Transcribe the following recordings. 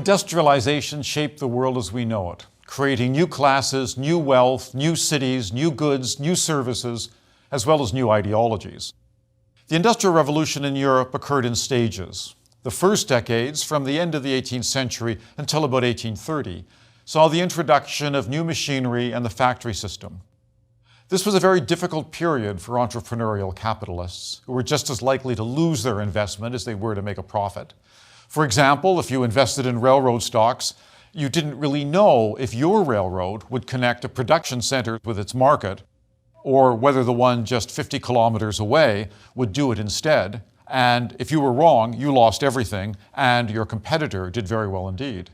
Industrialization shaped the world as we know it, creating new classes, new wealth, new cities, new goods, new services, as well as new ideologies. The Industrial Revolution in Europe occurred in stages. The first decades, from the end of the 18th century until about 1830, saw the introduction of new machinery and the factory system. This was a very difficult period for entrepreneurial capitalists, who were just as likely to lose their investment as they were to make a profit. For example, if you invested in railroad stocks, you didn't really know if your railroad would connect a production center with its market, or whether the one just 50 kilometers away would do it instead. And if you were wrong, you lost everything, and your competitor did very well indeed.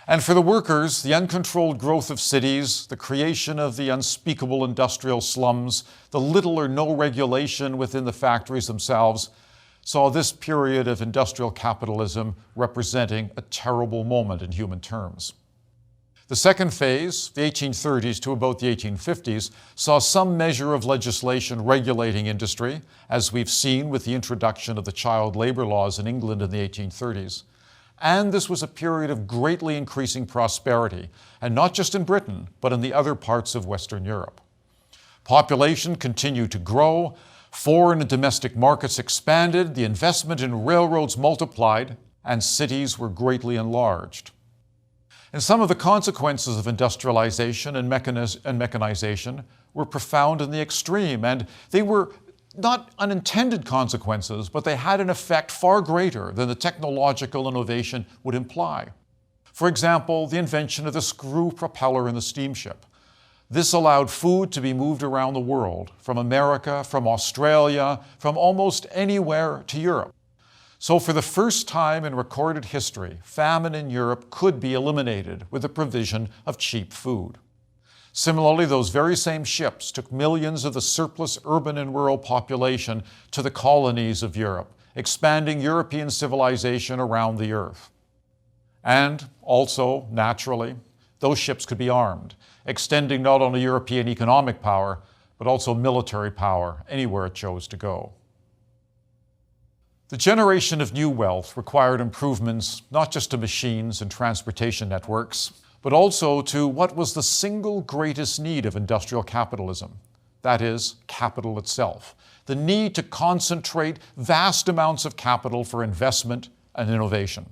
And for the workers, the uncontrolled growth of cities, the creation of the unspeakable industrial slums, the little or no regulation within the factories themselves, saw this period of industrial capitalism representing a terrible moment in human terms. The second phase, the 1830s to about the 1850s, saw some measure of legislation regulating industry, as we've seen with the introduction of the child labor laws in England in the 1830s. And this was a period of greatly increasing prosperity, and not just in Britain, but in the other parts of Western Europe. Population continued to grow, foreign and domestic markets expanded, the investment in railroads multiplied, and cities were greatly enlarged. And some of the consequences of industrialization and mechanization were profound in the extreme, and they were not unintended consequences, but they had an effect far greater than the technological innovation would imply. For example, the invention of the screw propeller in the steamship. This allowed food to be moved around the world, from America, from Australia, from almost anywhere to Europe. So for the first time in recorded history, famine in Europe could be eliminated with the provision of cheap food. Similarly, those very same ships took millions of the surplus urban and rural population to the colonies of Europe, expanding European civilization around the earth. And also, naturally, those ships could be armed, extending not only European economic power, but also military power anywhere it chose to go. The generation of new wealth required improvements not just to machines and transportation networks, but also to what was the single greatest need of industrial capitalism, that is, capital itself, the need to concentrate vast amounts of capital for investment and innovation.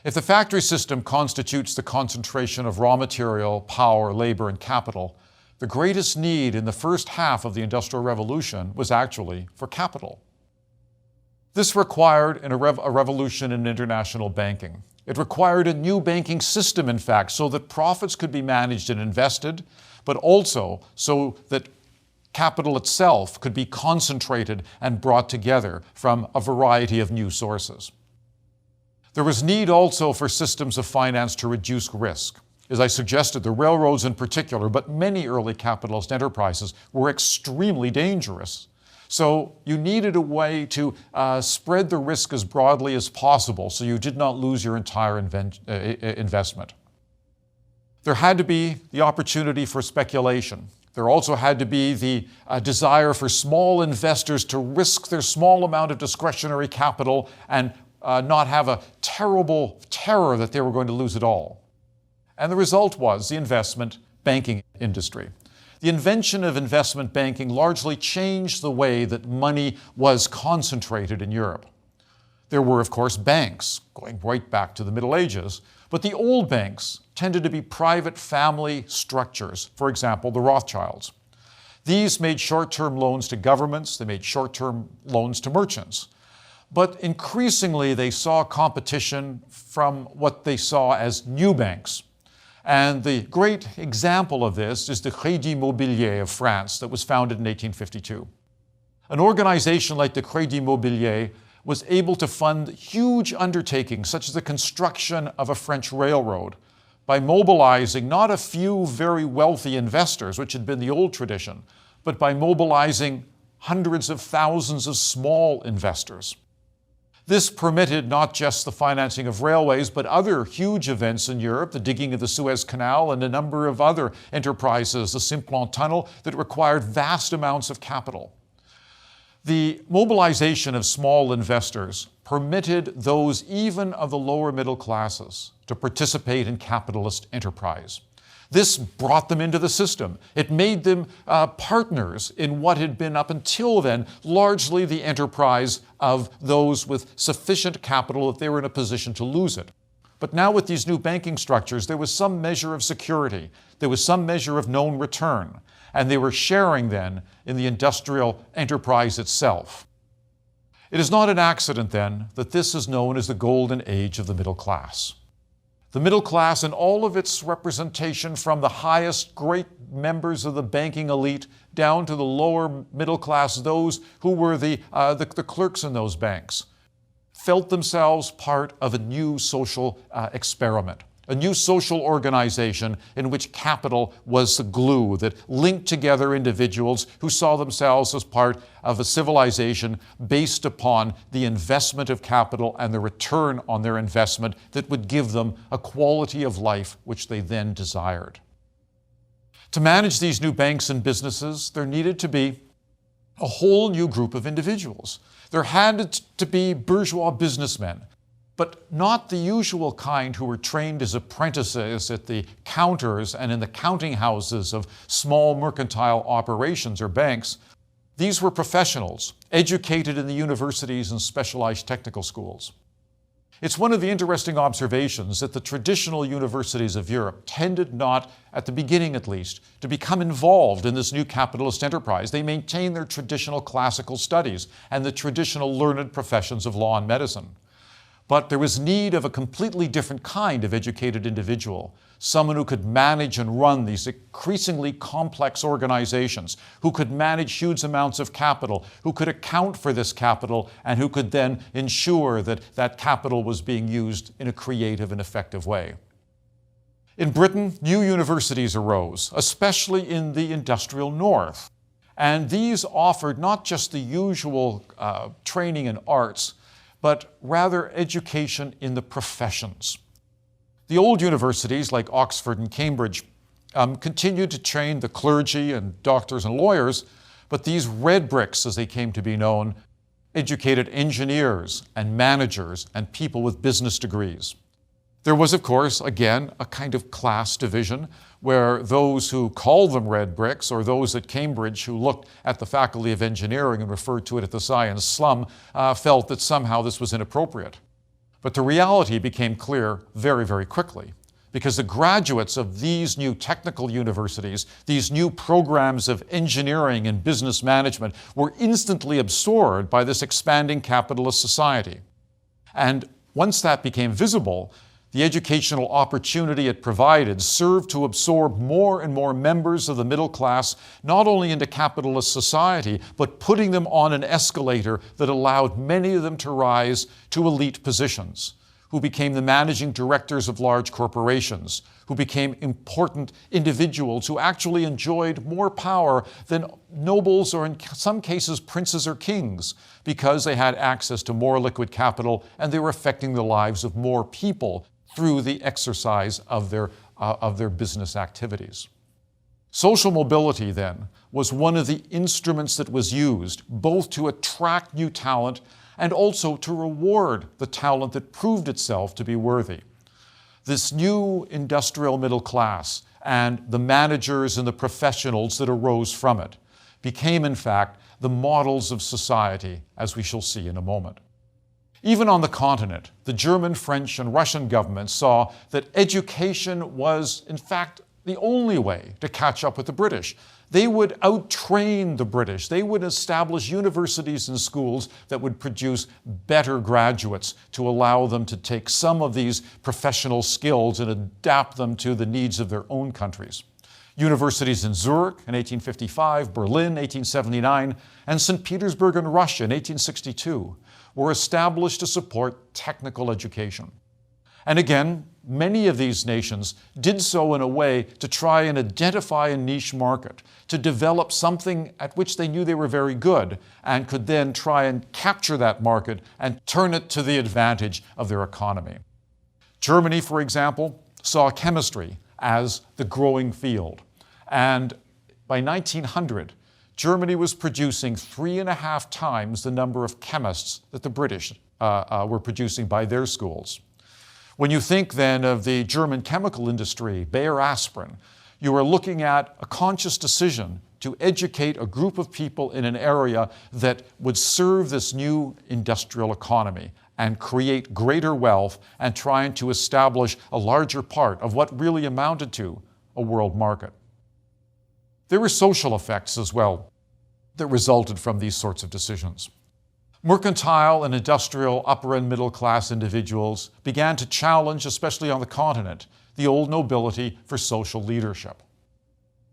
If the factory system constitutes the concentration of raw material, power, labor, and capital, the greatest need in the first half of the Industrial Revolution was actually for capital. This required a revolution in international banking. It required a new banking system, in fact, so that profits could be managed and invested, but also so that capital itself could be concentrated and brought together from a variety of new sources. There was need also for systems of finance to reduce risk. As I suggested, the railroads in particular, but many early capitalist enterprises were extremely dangerous. So you needed a way to spread the risk as broadly as possible so you did not lose your entire investment. There had to be the opportunity for speculation. There also had to be the desire for small investors to risk their small amount of discretionary capital and not have a terrible terror that they were going to lose it all. And the result was the investment banking industry. The invention of investment banking largely changed the way that money was concentrated in Europe. There were, of course, banks, going right back to the Middle Ages, but the old banks tended to be private family structures, for example, the Rothschilds. These made short-term loans to governments, they made short-term loans to merchants. But increasingly, they saw competition from what they saw as new banks. And the great example of this is the Crédit Mobilier of France that was founded in 1852. An organization like the Crédit Mobilier was able to fund huge undertakings, such as the construction of a French railroad, by mobilizing not a few very wealthy investors, which had been the old tradition, but by mobilizing hundreds of thousands of small investors. This permitted not just the financing of railways, but other huge events in Europe, the digging of the Suez Canal and a number of other enterprises, the Simplon Tunnel, that required vast amounts of capital. The mobilization of small investors permitted those even of the lower middle classes to participate in capitalist enterprise. This brought them into the system. It made them partners in what had been up until then largely the enterprise of those with sufficient capital that they were in a position to lose it. But now with these new banking structures, there was some measure of security. There was some measure of known return. And they were sharing then in the industrial enterprise itself. It is not an accident then that this is known as the golden age of the middle class. The middle class in all of its representation, from the highest great members of the banking elite down to the lower middle class, those who were the clerks in those banks, felt themselves part of a new social experiment. A new social organization in which capital was the glue that linked together individuals who saw themselves as part of a civilization based upon the investment of capital and the return on their investment that would give them a quality of life which they then desired. To manage these new banks and businesses, there needed to be a whole new group of individuals. There had to be bourgeois businessmen, but not the usual kind who were trained as apprentices at the counters and in the counting houses of small mercantile operations or banks. These were professionals, educated in the universities and specialized technical schools. It's one of the interesting observations that the traditional universities of Europe tended not, at the beginning at least, to become involved in this new capitalist enterprise. They maintained their traditional classical studies and the traditional learned professions of law and medicine. But there was need of a completely different kind of educated individual, someone who could manage and run these increasingly complex organizations, who could manage huge amounts of capital, who could account for this capital, and who could then ensure that that capital was being used in a creative and effective way. In Britain, new universities arose, especially in the industrial north. And these offered not just the usual training in arts, but rather education in the professions. The old universities, like Oxford and Cambridge, continued to train the clergy and doctors and lawyers, but these red bricks, as they came to be known, educated engineers and managers and people with business degrees. There was, of course, again, a kind of class division where those who called them red bricks, or those at Cambridge who looked at the Faculty of Engineering and referred to it as the science slum, felt that somehow this was inappropriate. But the reality became clear very, very quickly, because the graduates of these new technical universities, these new programs of engineering and business management, were instantly absorbed by this expanding capitalist society. And once that became visible, the educational opportunity it provided served to absorb more and more members of the middle class, not only into capitalist society, but putting them on an escalator that allowed many of them to rise to elite positions, who became the managing directors of large corporations, who became important individuals who actually enjoyed more power than nobles, or in some cases princes or kings, because they had access to more liquid capital and they were affecting the lives of more people through the exercise of their business activities. Social mobility, then, was one of the instruments that was used both to attract new talent and also to reward the talent that proved itself to be worthy. This new industrial middle class and the managers and the professionals that arose from it became, in fact, the models of society, as we shall see in a moment. Even on the continent, the German, French, and Russian governments saw that education was, in fact, the only way to catch up with the British. They would outtrain the British. They would establish universities and schools that would produce better graduates to allow them to take some of these professional skills and adapt them to the needs of their own countries. Universities in Zurich in 1855, Berlin 1879, and St. Petersburg in Russia in 1862 were established to support technical education. And again, many of these nations did so in a way to try and identify a niche market, to develop something at which they knew they were very good and could then try and capture that market and turn it to the advantage of their economy. Germany, for example, saw chemistry as the growing field. And by 1900, Germany was producing 3.5 times the number of chemists that the British were producing by their schools. When you think then of the German chemical industry, Bayer aspirin, you are looking at a conscious decision to educate a group of people in an area that would serve this new industrial economy and create greater wealth and trying to establish a larger part of what really amounted to a world market. There were social effects as well that resulted from these sorts of decisions. Mercantile and industrial upper and middle class individuals began to challenge, especially on the continent, the old nobility for social leadership.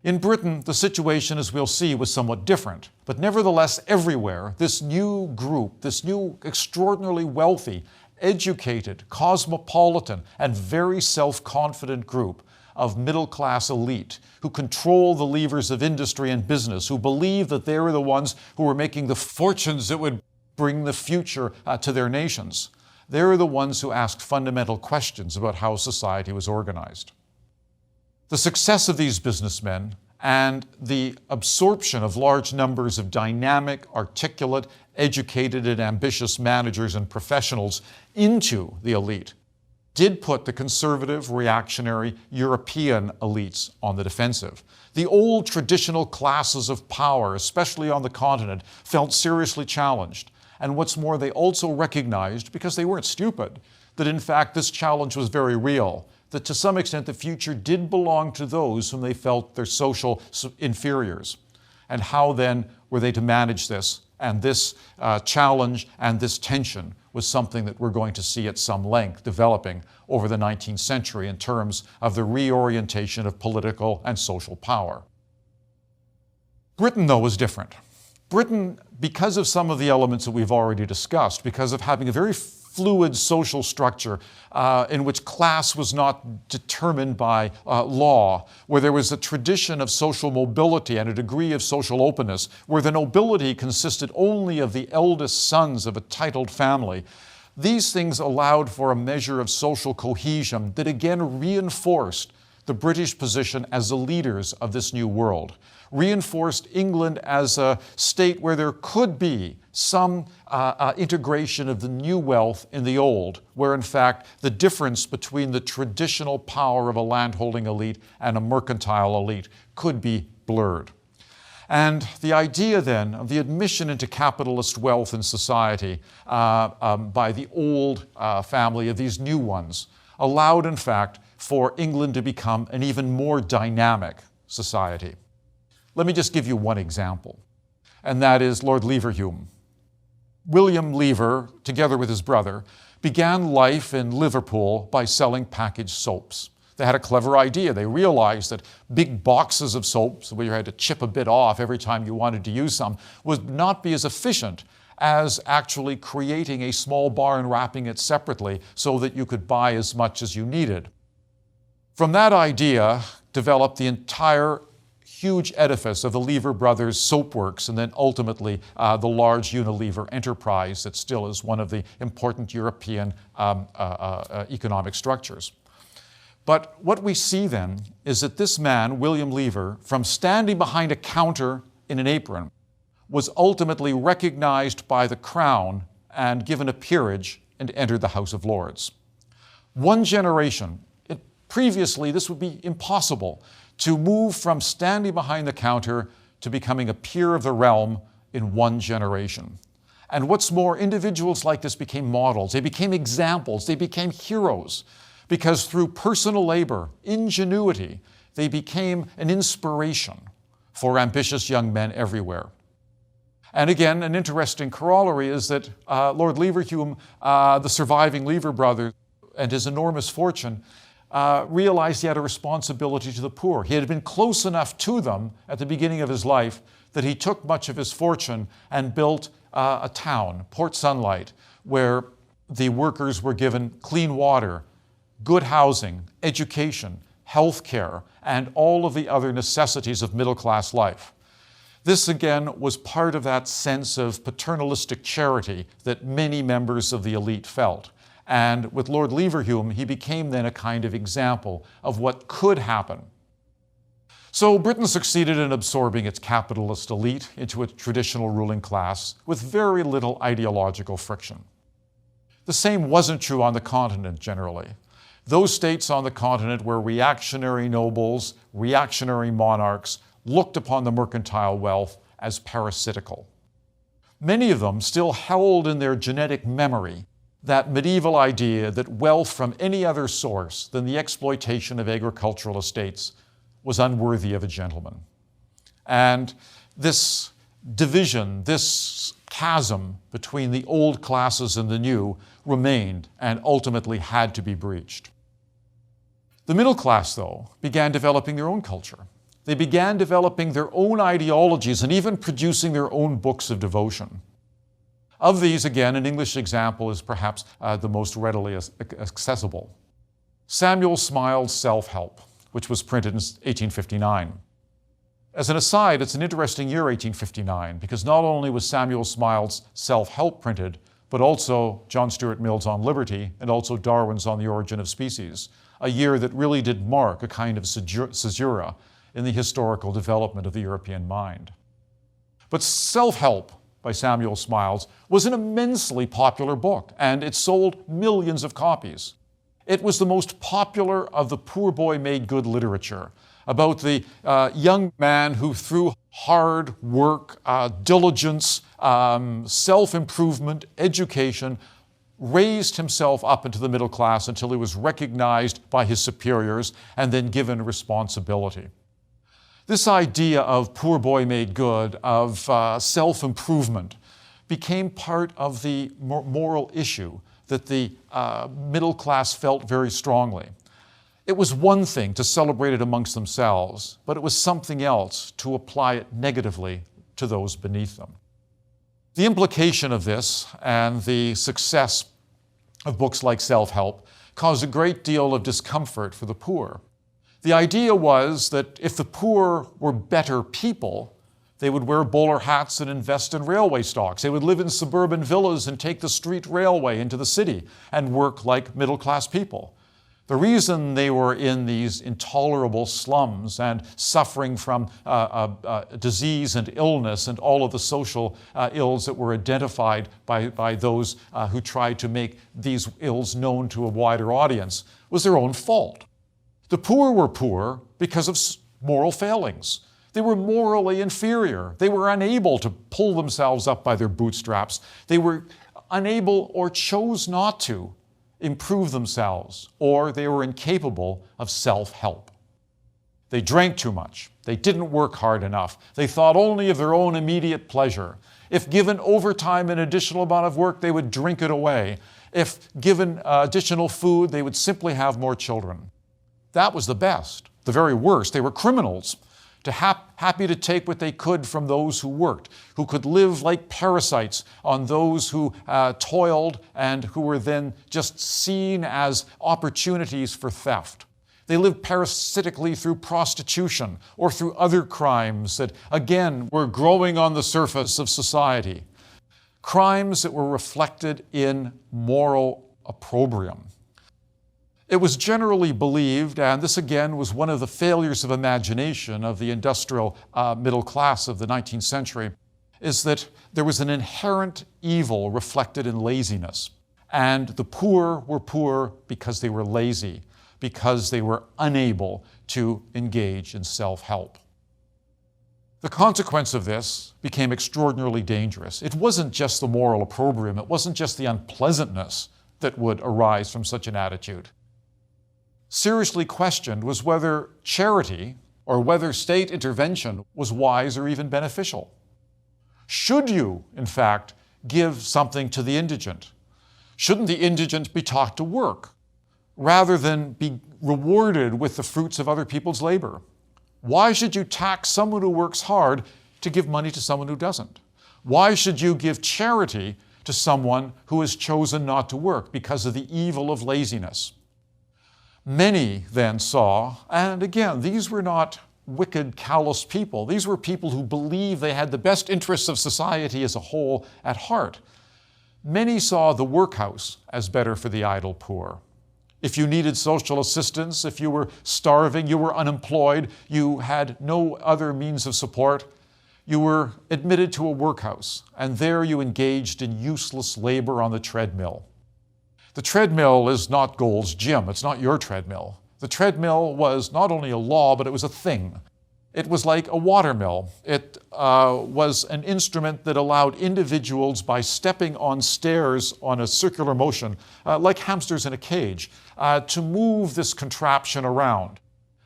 In Britain, the situation, as we'll see, was somewhat different, but nevertheless everywhere, this new group, this new extraordinarily wealthy, educated, cosmopolitan, and very self-confident group of middle-class elite who control the levers of industry and business, who believe that they are the ones who are making the fortunes that would bring the future to their nations. They're the ones who asked fundamental questions about how society was organized. The success of these businessmen and the absorption of large numbers of dynamic, articulate, educated, and ambitious managers and professionals into the elite did put the conservative, reactionary European elites on the defensive. The old traditional classes of power, especially on the continent, felt seriously challenged. And what's more, they also recognized, because they weren't stupid, that in fact this challenge was very real, that to some extent the future did belong to those whom they felt their social inferiors. And how then were they to manage this? And this challenge and this tension was something that we're going to see at some length developing over the 19th century in terms of the reorientation of political and social power. Britain, though, was different. Britain, because of some of the elements that we've already discussed, because of having a very fluid social structure in which class was not determined by law, where there was a tradition of social mobility and a degree of social openness, where the nobility consisted only of the eldest sons of a titled family, these things allowed for a measure of social cohesion that again reinforced the British position as the leaders of this new world, reinforced England as a state where there could be some integration of the new wealth in the old, where in fact the difference between the traditional power of a landholding elite and a mercantile elite could be blurred. And the idea then of the admission into capitalist wealth in society by the old family of these new ones allowed in fact for England to become an even more dynamic society. Let me just give you one example, and that is Lord Leverhulme. William Lever, together with his brother, began life in Liverpool by selling packaged soaps. They had a clever idea. They realized that big boxes of soaps, where you had to chip a bit off every time you wanted to use some, would not be as efficient as actually creating a small bar and wrapping it separately so that you could buy as much as you needed. From that idea developed the entire huge edifice of the Lever Brothers Soap Works, and then ultimately the large Unilever enterprise that still is one of the important European economic structures. But what we see then is that this man, William Lever, from standing behind a counter in an apron, was ultimately recognized by the Crown and given a peerage and entered the House of Lords. One generation, previously this would be impossible, to move from standing behind the counter to becoming a peer of the realm in one generation. And what's more, individuals like this became models, they became examples, they became heroes, because through personal labor, ingenuity, they became an inspiration for ambitious young men everywhere. And again, an interesting corollary is that Lord Leverhulme, the surviving Lever brother, and his enormous fortune, realized he had a responsibility to the poor. He had been close enough to them at the beginning of his life that he took much of his fortune and built a town, Port Sunlight, where the workers were given clean water, good housing, education, health care, and all of the other necessities of middle-class life. This, again, was part of that sense of paternalistic charity that many members of the elite felt. And with Lord Leverhulme, he became then a kind of example of what could happen. So Britain succeeded in absorbing its capitalist elite into its traditional ruling class with very little ideological friction. The same wasn't true on the continent generally. Those states on the continent where reactionary nobles, reactionary monarchs looked upon the mercantile wealth as parasitical. Many of them still held in their genetic memory that medieval idea that wealth from any other source than the exploitation of agricultural estates was unworthy of a gentleman. And this division, this chasm between the old classes and the new remained and ultimately had to be breached. The middle class, though, began developing their own culture. They began developing their own ideologies and even producing their own books of devotion. Of these, again, an English example is perhaps the most readily accessible. Samuel Smiles's Self-Help, which was printed in 1859. As an aside, it's an interesting year, 1859, because not only was Samuel Smiles's Self-Help printed, but also John Stuart Mill's On Liberty and also Darwin's On the Origin of Species, a year that really did mark a kind of caesura in the historical development of the European mind. But Self-Help by Samuel Smiles was an immensely popular book, and it sold millions of copies. It was the most popular of the poor boy made good literature about the young man who, through hard work, diligence, self-improvement, education, raised himself up into the middle class until he was recognized by his superiors and then given responsibility. This idea of poor boy made good, of self-improvement, became part of the moral issue that the middle class felt very strongly. It was one thing to celebrate it amongst themselves, but it was something else to apply it negatively to those beneath them. The implication of this and the success of books like Self-Help caused a great deal of discomfort for the poor. The idea was that if the poor were better people, they would wear bowler hats and invest in railway stocks. They would live in suburban villas and take the street railway into the city and work like middle-class people. The reason they were in these intolerable slums and suffering from disease and illness and all of the social ills that were identified by those who tried to make these ills known to a wider audience was their own fault. The poor were poor because of moral failings. They were morally inferior. They were unable to pull themselves up by their bootstraps. They were unable or chose not to improve themselves, or they were incapable of self-help. They drank too much. They didn't work hard enough. They thought only of their own immediate pleasure. If given overtime and additional amount of work, they would drink it away. If given additional food, they would simply have more children. That was the best. The very worst, they were criminals, happy to take what they could from those who worked, who could live like parasites on those who toiled and who were then just seen as opportunities for theft. They lived parasitically through prostitution or through other crimes that, again, were growing on the surface of society. Crimes that were reflected in moral opprobrium. It was generally believed, and this again was one of the failures of imagination of the industrial middle class of the 19th century, is that there was an inherent evil reflected in laziness. And the poor were poor because they were lazy, because they were unable to engage in self-help. The consequence of this became extraordinarily dangerous. It wasn't just the moral opprobrium, it wasn't just the unpleasantness that would arise from such an attitude. Seriously questioned was whether charity or whether state intervention was wise or even beneficial. Should you, in fact, give something to the indigent? Shouldn't the indigent be taught to work rather than be rewarded with the fruits of other people's labor? Why should you tax someone who works hard to give money to someone who doesn't? Why should you give charity to someone who has chosen not to work because of the evil of laziness? Many then saw, and again, these were not wicked, callous people. These were people who believed they had the best interests of society as a whole at heart. Many saw the workhouse as better for the idle poor. If you needed social assistance, if you were starving, you were unemployed, you had no other means of support, you were admitted to a workhouse, and there you engaged in useless labor on the treadmill. The treadmill is not Gold's Gym. It's not your treadmill. The treadmill was not only a law, but it was a thing. It was like a watermill. It was an instrument that allowed individuals, by stepping on stairs on a circular motion, like hamsters in a cage, to move this contraption around.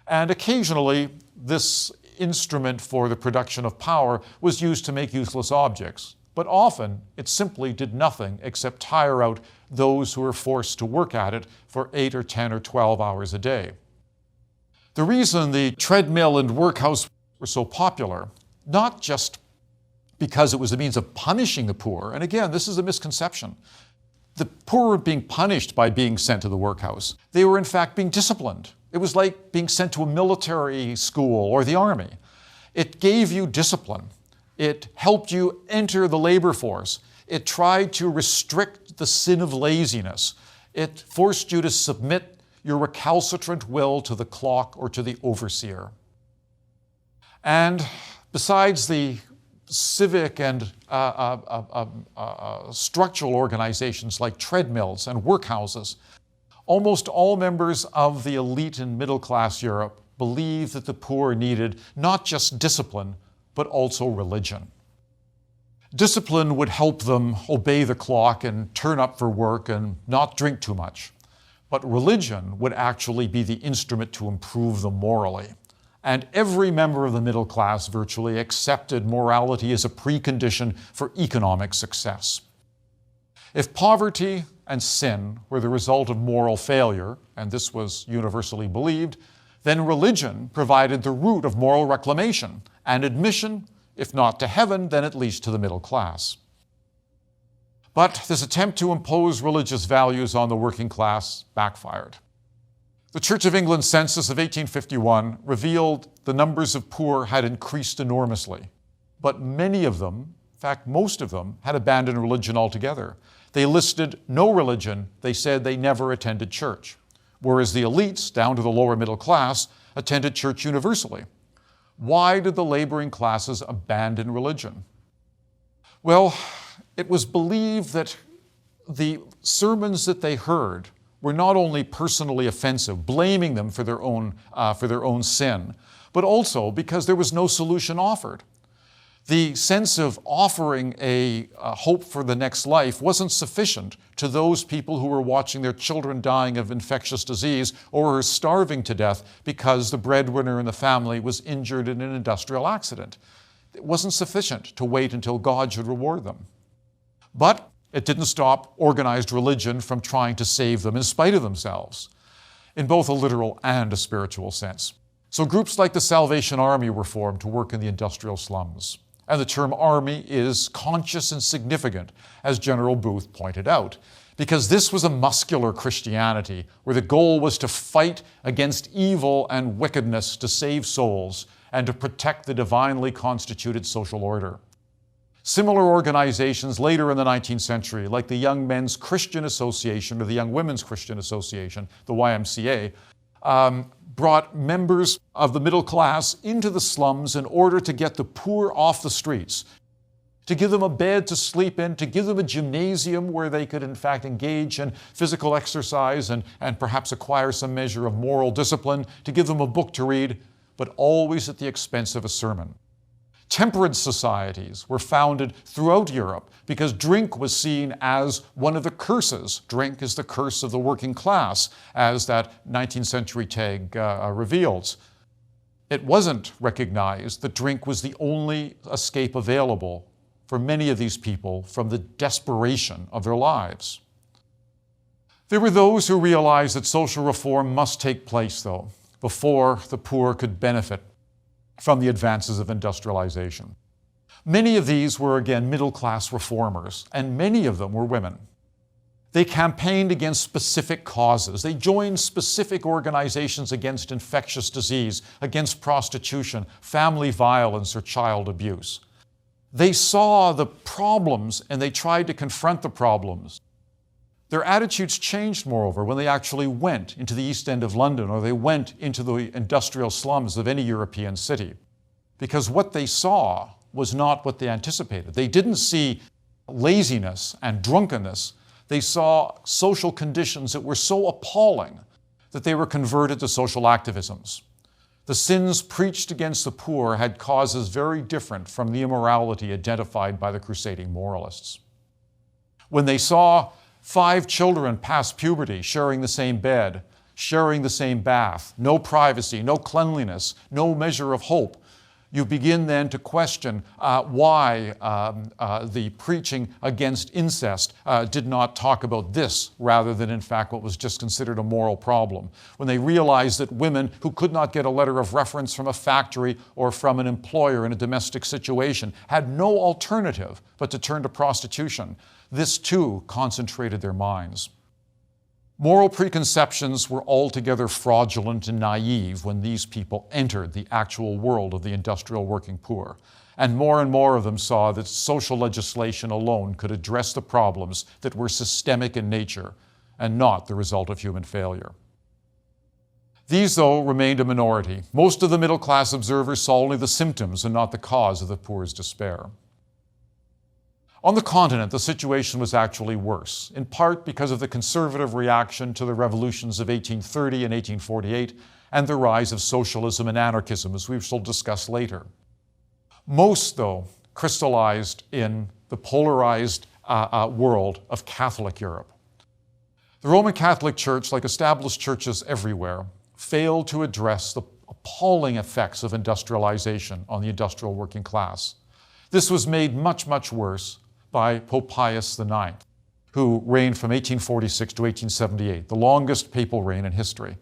And occasionally, this instrument for the production of power was used to make useless objects. But often, it simply did nothing except tire out those who were forced to work at it for 8 or 10 or 12 hours a day. The reason the treadmill and workhouse were so popular, not just because it was a means of punishing the poor, and again, this is a misconception. The poor were being punished by being sent to the workhouse. They were in fact being disciplined. It was like being sent to a military school or the army. It gave you discipline. It helped you enter the labor force. It tried to restrict the sin of laziness. It forced you to submit your recalcitrant will to the clock or to the overseer. And besides the civic and structural organizations like treadmills and workhouses, almost all members of the elite and middle-class Europe believed that the poor needed not just discipline, but also religion. Discipline would help them obey the clock and turn up for work and not drink too much. But religion would actually be the instrument to improve them morally. And every member of the middle class virtually accepted morality as a precondition for economic success. If poverty and sin were the result of moral failure, and this was universally believed, then religion provided the route of moral reclamation and admission, if not to heaven, then at least to the middle class. But this attempt to impose religious values on the working class backfired. The Church of England census of 1851 revealed the numbers of poor had increased enormously, but many of them, in fact most of them, had abandoned religion altogether. They listed no religion. They said they never attended church, whereas the elites, down to the lower middle class, attended church universally. Why did the laboring classes abandon religion? Well, it was believed that the sermons that they heard were not only personally offensive, blaming them for their own sin, but also because there was no solution offered. The sense of offering a hope for the next life wasn't sufficient to those people who were watching their children dying of infectious disease or were starving to death because the breadwinner in the family was injured in an industrial accident. It wasn't sufficient to wait until God should reward them. But it didn't stop organized religion from trying to save them in spite of themselves, in both a literal and a spiritual sense. So groups like the Salvation Army were formed to work in the industrial slums. And the term army is conscious and significant, as General Booth pointed out, because this was a muscular Christianity where the goal was to fight against evil and wickedness to save souls and to protect the divinely constituted social order. Similar organizations later in the 19th century, like the Young Men's Christian Association or the Young Women's Christian Association, the YMCA, brought members of the middle class into the slums in order to get the poor off the streets, to give them a bed to sleep in, to give them a gymnasium where they could in fact engage in physical exercise and perhaps acquire some measure of moral discipline, to give them a book to read, but always at the expense of a sermon. Temperance societies were founded throughout Europe because drink was seen as one of the curses. Drink is the curse of the working class, as that 19th century tag reveals. It wasn't recognized that drink was the only escape available for many of these people from the desperation of their lives. There were those who realized that social reform must take place, though, before the poor could benefit from the advances of industrialization. Many of these were, again, middle-class reformers, and many of them were women. They campaigned against specific causes. They joined specific organizations against infectious disease, against prostitution, family violence, or child abuse. They saw the problems and they tried to confront the problems. Their attitudes changed, moreover, when they actually went into the East End of London or they went into the industrial slums of any European city, because what they saw was not what they anticipated. They didn't see laziness and drunkenness. They saw social conditions that were so appalling that they were converted to social activisms. The sins preached against the poor had causes very different from the immorality identified by the crusading moralists. When they saw 5 children past puberty sharing the same bed, sharing the same bath, no privacy, no cleanliness, no measure of hope, you begin then to question why the preaching against incest did not talk about this rather than, in fact, what was just considered a moral problem. When they realized that women who could not get a letter of reference from a factory or from an employer in a domestic situation had no alternative but to turn to prostitution, this too concentrated their minds. Moral preconceptions were altogether fraudulent and naive when these people entered the actual world of the industrial working poor. And more of them saw that social legislation alone could address the problems that were systemic in nature and not the result of human failure. These, though, remained a minority. Most of the middle-class observers saw only the symptoms and not the cause of the poor's despair. On the continent, the situation was actually worse, in part because of the conservative reaction to the revolutions of 1830 and 1848 and the rise of socialism and anarchism, as we shall discuss later. Most, though, crystallized in the polarized world of Catholic Europe. The Roman Catholic Church, like established churches everywhere, failed to address the appalling effects of industrialization on the industrial working class. This was made much, much worse by Pope Pius IX, who reigned from 1846 to 1878, the longest papal reign in history.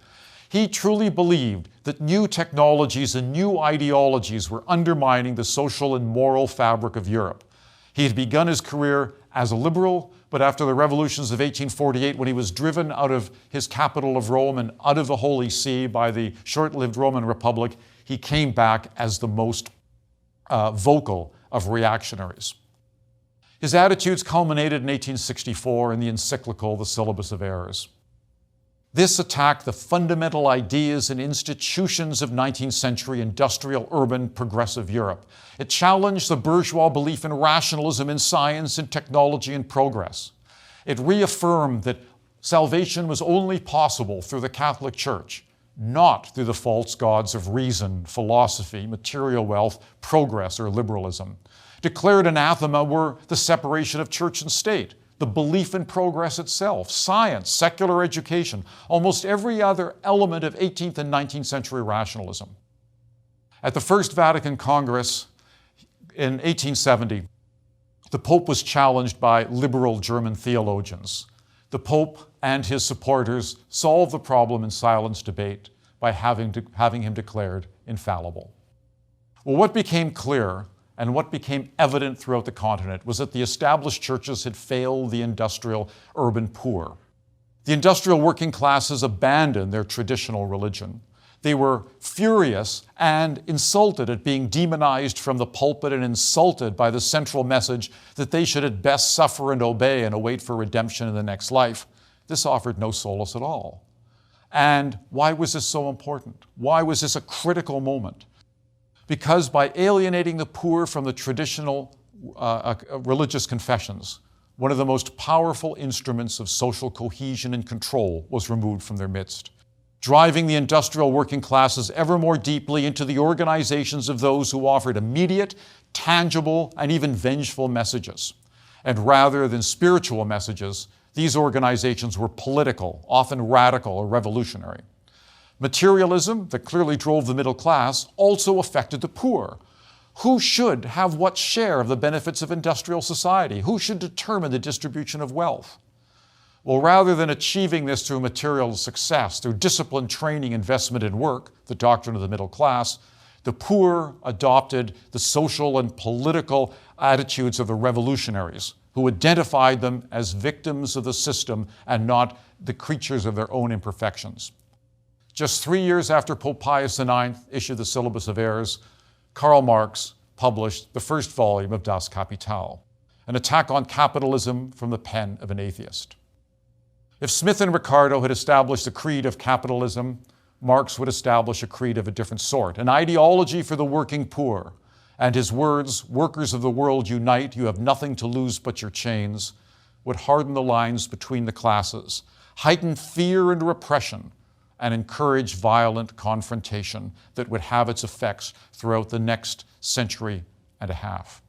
He truly believed that new technologies and new ideologies were undermining the social and moral fabric of Europe. He had begun his career as a liberal, but after the revolutions of 1848, when he was driven out of his capital of Rome and out of the Holy See by the short-lived Roman Republic, he came back as the most vocal of reactionaries. His attitudes culminated in 1864 in the encyclical The Syllabus of Errors. This attacked the fundamental ideas and institutions of 19th century industrial, urban, progressive Europe. It challenged the bourgeois belief in rationalism in science and technology and progress. It reaffirmed that salvation was only possible through the Catholic Church, not through the false gods of reason, philosophy, material wealth, progress, or liberalism. Declared anathema were the separation of church and state, the belief in progress itself, science, secular education, almost every other element of 18th and 19th century rationalism. At the First Vatican Congress in 1870, the Pope was challenged by liberal German theologians. The Pope and his supporters solved the problem in silence debate by having him declared infallible. Well, what became clear and what became evident throughout the continent was that the established churches had failed the industrial urban poor. The industrial working classes abandoned their traditional religion. They were furious and insulted at being demonized from the pulpit and insulted by the central message that they should at best suffer and obey and await for redemption in the next life. This offered no solace at all. And why was this so important? Why was this a critical moment? Because by alienating the poor from the traditional religious confessions, one of the most powerful instruments of social cohesion and control was removed from their midst, driving the industrial working classes ever more deeply into the organizations of those who offered immediate, tangible, and even vengeful messages. And rather than spiritual messages, these organizations were political, often radical or revolutionary. Materialism, that clearly drove the middle class, also affected the poor. Who should have what share of the benefits of industrial society? Who should determine the distribution of wealth? Well, rather than achieving this through material success, through discipline, training, investment, and work, the doctrine of the middle class, the poor adopted the social and political attitudes of the revolutionaries, who identified them as victims of the system and not the creatures of their own imperfections. Just 3 years after Pope Pius IX issued the Syllabus of Errors, Karl Marx published the first volume of Das Kapital, an attack on capitalism from the pen of an atheist. If Smith and Ricardo had established the creed of capitalism, Marx would establish a creed of a different sort, an ideology for the working poor. And his words, "Workers of the world, unite, you have nothing to lose but your chains," would harden the lines between the classes, heighten fear and repression, and encourage violent confrontation that would have its effects throughout the next century and a half.